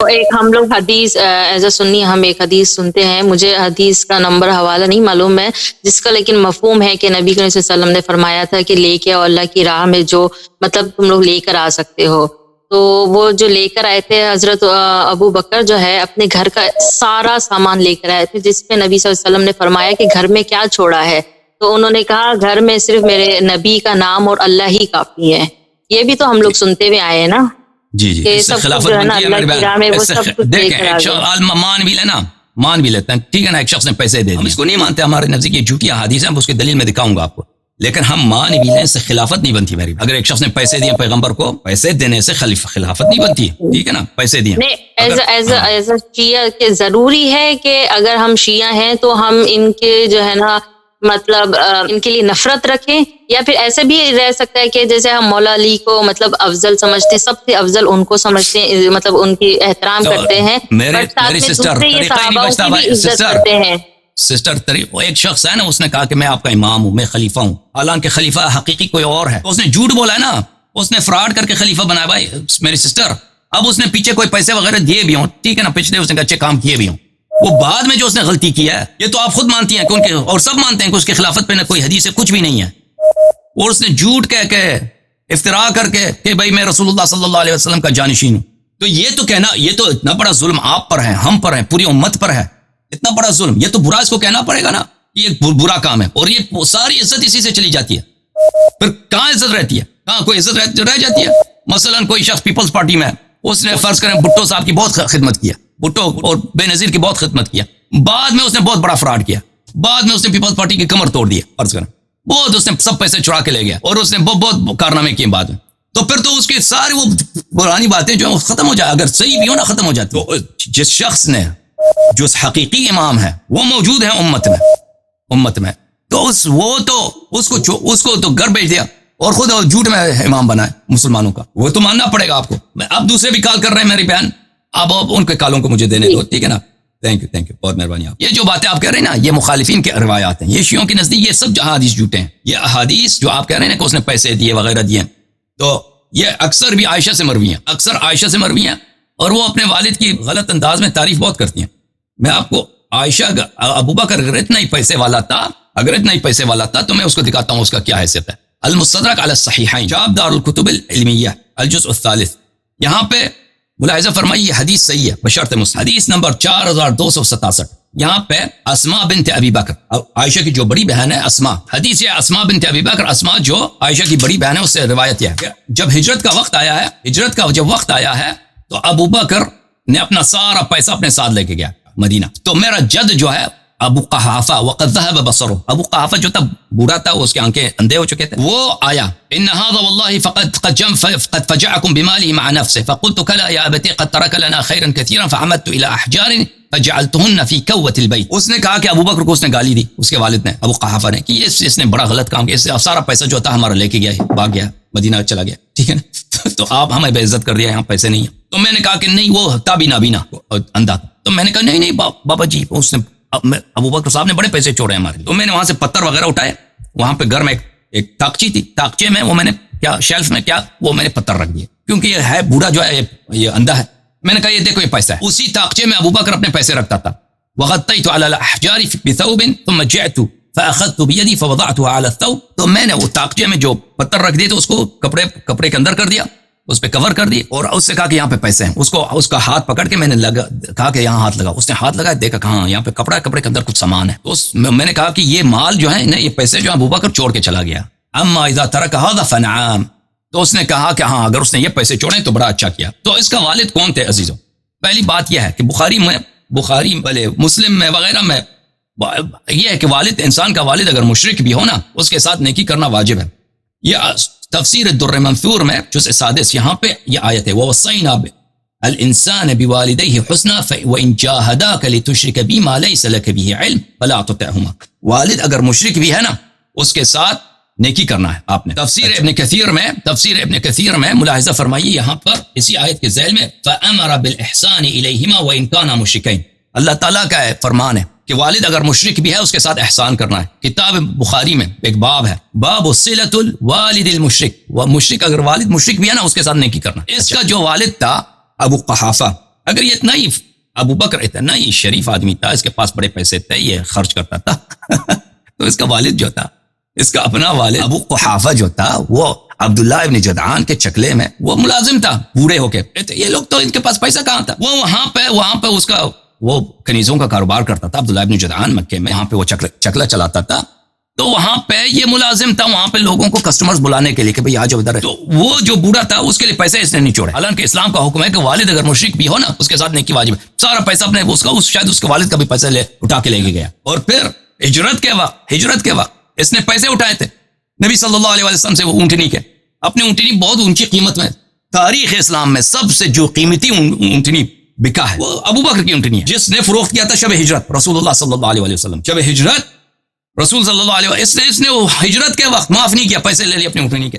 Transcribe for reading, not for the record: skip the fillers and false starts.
ایک ہم لوگ حدیث ایز اے سنی ہم ایک حدیث سنتے ہیں، مجھے حدیث کا نمبر حوالہ نہیں معلوم ہے، جس کا لیکن مفہوم ہے کہ نبی کریم صلی اللہ علیہ وسلم نے فرمایا تھا کہ لے کے اور اللہ کی راہ میں جو مطلب تم لوگ لے کر آ سکتے ہو، تو وہ جو لے کر آئے تھے حضرت ابو بکر جو ہے اپنے گھر کا سارا سامان لے کر آئے تھے، جس پہ نبی صلی اللہ علیہ وسلم نے فرمایا کہ گھر میں کیا چھوڑا ہے، تو انہوں نے کہا گھر میں صرف میرے نبی کا نام اور اللہ ہی کافی ہے۔ یہ بھی تو ہم لوگ سنتے ہوئے آئے ہیں نا، جی جی، اس سے خلافت بنتی ہے میرے بہن۔ دیکھیں مان بھی لینا، مان بھی لیتے ہیں، ٹھیک ہے نا، ایک شخص نے پیسے دے دیے، ہم اس کو نہیں مانتے، ہمارے نزدیک یہ جھوٹی احادیث ہیں، اس کی دلیل میں دکھاؤں گا آپ کو، لیکن ہم مان بھی لیں، اس سے خلافت نہیں بنتی میری۔ اگر ایک شخص نے پیسے دیے پیغمبر کو، پیسے دینے سے خلافت نہیں بنتی، ٹھیک ہے نا، پیسے دیے ایز اے شیعہ کہ ضروری ہے کہ اگر ہم شیعہ ہیں تو ہم ان کے جو ہے نا مطلب ان کے لیے نفرت رکھیں، یا پھر ایسے بھی رہ سکتا ہے کہ جیسے ہم مولا علی کو مطلب افضل سمجھتے ہیں، سب سے افضل ان کو سمجھتے ہیں، مطلب ان کی احترام کرتے ہیں، میری سسٹر وہ ایک شخص ہے نا، اس نے کہا کہ میں آپ کا امام ہوں، میں خلیفہ ہوں، حالانکہ خلیفہ حقیقی کوئی اور ہے، تو اس نے جھوٹ بولا ہے نا، اس نے فراڈ کر کے خلیفہ بنایا۔ بھائی میری سسٹر، اب اس نے پیچھے کوئی پیسے وغیرہ دیے بھی ہوں، ٹھیک ہے نا، پچھلے اس نے اچھے کام کیے بھی ہوں، وہ بعد میں جو اس نے غلطی کیا ہے، یہ تو آپ خود مانتی ہیں کہ اور سب مانتے ہیں کہ اس کی خلافت پہ نہ کوئی حدیث ہے، کچھ بھی نہیں ہے، اور اس نے جھوٹ کہہ کے افتراء کر کے کہ بھائی میں رسول اللہ صلی اللہ علیہ وسلم کا جانشین ہوں، تو یہ تو کہنا، یہ تو اتنا بڑا ظلم آپ پر ہے، ہم پر ہے، پوری امت پر ہے، اتنا بڑا ظلم، یہ تو برا اس کو کہنا پڑے گا نا، یہ برا کام ہے، اور یہ ساری عزت اسی سے چلی جاتی ہے، پھر کہاں عزت رہتی ہے، کہاں کوئی عزت رہ جاتی ہے؟ مثلا کوئی شخص پیپلز پارٹی میں، اس نے فرض کریں بھٹو صاحب کی بہت خدمت کیا، بھٹو اور بے نظیر کی بہت خدمت کیا، بعد میں اس نے بہت بڑا فراڈ کیا، بعد میں اس نے پیپلز پارٹی کی کمر توڑ دی، فرض کریں بہت، اس نے سب پیسے چڑا کے لے گیا، اور اس نے بہت کارنامے کیے بعد میں، تو پھر تو اس کی ساری وہ پرانی باتیں جو ختم ہو جائے، اگر صحیح بھی ہو نا ختم ہو جاتی۔ تو جس شخص نے جو حقیقی امام ہے وہ موجود ہے امت میں، تو اس کو تو گھر بھیج دیا اور خود جھوٹ میں امام بنائے مسلمانوں کا، وہ تو ماننا پڑے گا آپ کو۔ اب دوسرے بھی کال کر رہے ہیں میری بہن، اب ان کے کالوں کو مجھے دینے دو، ٹھیک ہے نا، تھینک یو بہت مہربانی آپ۔ یہ جو باتیں آپ کہہ رہے ہیں نا، یہ مخالفین کے روایات ہیں، یہ شیعوں کے نزدیک یہ سب احادیث جھوٹے ہیں، یہ احادیث جو آپ کہہ رہے ہیں نا کہ اس نے پیسے دیے وغیرہ دیے، تو یہ اکثر بھی عائشہ سے مروی ہیں، اور وہ اپنے والد کی غلط انداز میں تعریف بہت کرتی ہیں۔ میں آپ کو عائشہ ابو بکر اگر اتنا ہی پیسے والا تھا تو میں اس کو دکھاتا ہوں اس کا کیا حیثیت ہے۔ المستدرک علی الصحیحین، جاب دار الکتب العلمیہ، الجزء الثالث، یہاں پہ ملاحظہ فرمائیے یہ حدیث صحیح ہے بشرط مسلم، حدیث نمبر 4267، یہاں پہ اسماء بنت ابی بکر، عائشہ کی جو بڑی بہن ہے اسماء، حدیث یہ اسماء بنت ابی بکر، اسماء جو عائشہ کی بڑی بہن ہے، اس سے روایت یہ ہے جب ہجرت کا وقت آیا ہے تو ابو بکر نے اپنا سارا پیسہ اپنے ساتھ لے کے گیا مدینہ، تو میرا جد جو ہے ابو قحافہ، وقد ذهب بصره، ابو قحافہ جو تھا بوڑھا تھا، اس کی آنکھیں اندھے ہو چکے تھے، وہ آیا، ان هذا والله قد فجعكم بماله مع نفسه، فقلت كلا يا ابتي قد ترك لنا خيرا كثيرا، فعمدت الى احجار فجعلتهن في كوة البيت۔ اس نے کہا کہ ابو بکر کو اس نے گالی دی، اس کے والد نے، ابو قحافہ نے، کہ اس نے بڑا غلط کام کیا، اس سے سارا پیسہ جو تھا ہمارا لے کے گیا، بھاگ گیا، مدینہ چلا گیا، ٹھیک ہے نا، تو آپ ہمیں بے عزت کر دیا، یہاں پیسے نہیں ہیں۔ تو میں نے کہا کہ نہیں، وہ تابی نابینا اندھا، تو میں نے کہا نہیں بابا جی، اس نے ابو بکر صاحب نے بڑے پیسے چھوڑے ہمارے، تو میں نے وہاں سے پتھر وغیرہ اٹھائے، وہاں پہ گھر میں ایک تاکچی تھی، تاکچے میں وہ میں نے کیا شیلف میں کیا وہ میں نے پتھر رکھ دیے، کیونکہ یہ ہے بوڑھا جو ہے یہ اندھا ہے، میں نے کہا یہ دیکھو یہ پیسہ ہے، اسی تاکچے میں ابو بکر اپنے پیسے رکھتا تھا۔ وغطيت على الاحجار بثوب ثم جئت فاخذت بيدي فوضعتها على الثوب، تو میں نے وہ تاکچے میں جو پتھر رکھ دیے تو اس کو کپڑے کے اندر کر دیا، اس پہ کور کر دی، اور اس سے کہا کہ یہاں پہ پیسے ہیں، اس کا ہاتھ پکڑ کے میں نے کہا کہ یہاں ہاتھ لگا، اس نے ہاتھ لگایا، دیکھا کہاں یہاں پہ کپڑے کے اندر کچھ سامان ہے، تو میں نے کہا کہ یہ مال جو ہے نا، یہ پیسے جو ابو بکر چھوڑ کے چلا گیا، اما اذا ترك هذا فنعم، تو اس نے کہا کہ ہاں اگر اس نے یہ پیسے چھوڑے تو بڑا اچھا کیا۔ تو اس کا والد کون تھے عزیزوں؟ پہلی بات یہ ہے کہ بخاری بلے مسلم میں وغیرہ میں یہ ہے کہ والد، انسان کا والد اگر مشرک بھی ہو نا، اس کے ساتھ نیکی کرنا واجب ہے۔ یہ تفسیر الدر منثور میں جزء 6 یہاں پہ یہ آیت ہے، وَوَصَّيْنَا الْإِنسَانَ بِوَالِدَيْهِ حُسْنًا وَإِنْ جَاهَدَاكَ لِتُشْرِكَ بِي مَا لَيْسَ لَكَ بِهِ عِلْمٌ فَلَا تُطِعْهُمَا، والد اگر مشرک بھی ہے نا، اس کے ساتھ نیکی کرنا ہے آپ نے۔ تفسیر ابن کثیر میں ملاحظہ فرمائیے یہاں پر اسی آیت کے ذیل میں فَأَمَرَ بِالْإِحْسَانِ إِلَيْهِمَا وَإِنْ كَانَا مُشْرِكَيْنِ، اللہ تعالیٰ کا فرمان ہے کہ والد اگر مشرک بھی ہے اس کے ساتھ احسان کرنا ہے۔ کتاب بخاری میں ایک باب ہے، باب صلۃ الوالد المشرک، وہ مشرک اگر والد مشرک بھی ہے نا اس کے ساتھ نیکی کرنا۔ اس کا جو والد تھا ابو قحافہ اگر یہ اتنا ہی ابو بکر اتنا ہی شریف آدمی تھا, اس کے پاس بڑے پیسے تھے, یہ خرچ کرتا تھا تو اس کا والد جو تھا, اس کا اپنا والد ابو قحافہ جو تھا, وہ عبداللہ ابن جدعان کے چکلے میں وہ ملازم تھا بوڑھے ہو کے. یہ لوگ تو ان کے پاس پیسہ کہاں تھا, وہ وہاں پہ اس کا وہ کنیزوں کا کاروبار کرتا تھا عبداللہ ابن جدعان مکے میں, وہاں پہ وہ چکلا چلاتا تھا. تو وہاں پہ یہ ملازم تھا, وہاں پہ لوگوں کو کسٹمرز بلانے کے لیے کہ بھئی آ جاؤ ادھر ہے. تو وہ جو بوڑھا تھا اس کے لیے پیسے اس نے نہیں چھوڑے. حالانکہ اسلام کا حکم ہے کہ والد اگر مشرک بھی ہو نا, اس کے ساتھ نیکی واجب ہے. سارا پیسہ اپنے شاید اس کے والد کا بھی پیسہ اٹھا کے لے کے گیا. اور پھر ہجرت کے وقت اس نے پیسے اٹھائے تھے نبی صلی اللہ علیہ وسلم سے, وہ اونٹنی کے, اپنی اونٹنی بہت اونچی قیمت میں, تاریخ اسلام میں سب سے جو قیمتی اونٹنی بکا ہے وہ ابو بکر کی اونٹنی ہے, جس نے فروخت کیا تھا شب ہجرت رسول اللہ صلی اللہ علیہ وسلم. شب ہجرت رسول صلی اللہ علیہ وسلم, اس نے وہ ہجرت کے وقت معاف نہیں کیا, پیسے لے لیے اپنی اونٹنی کے.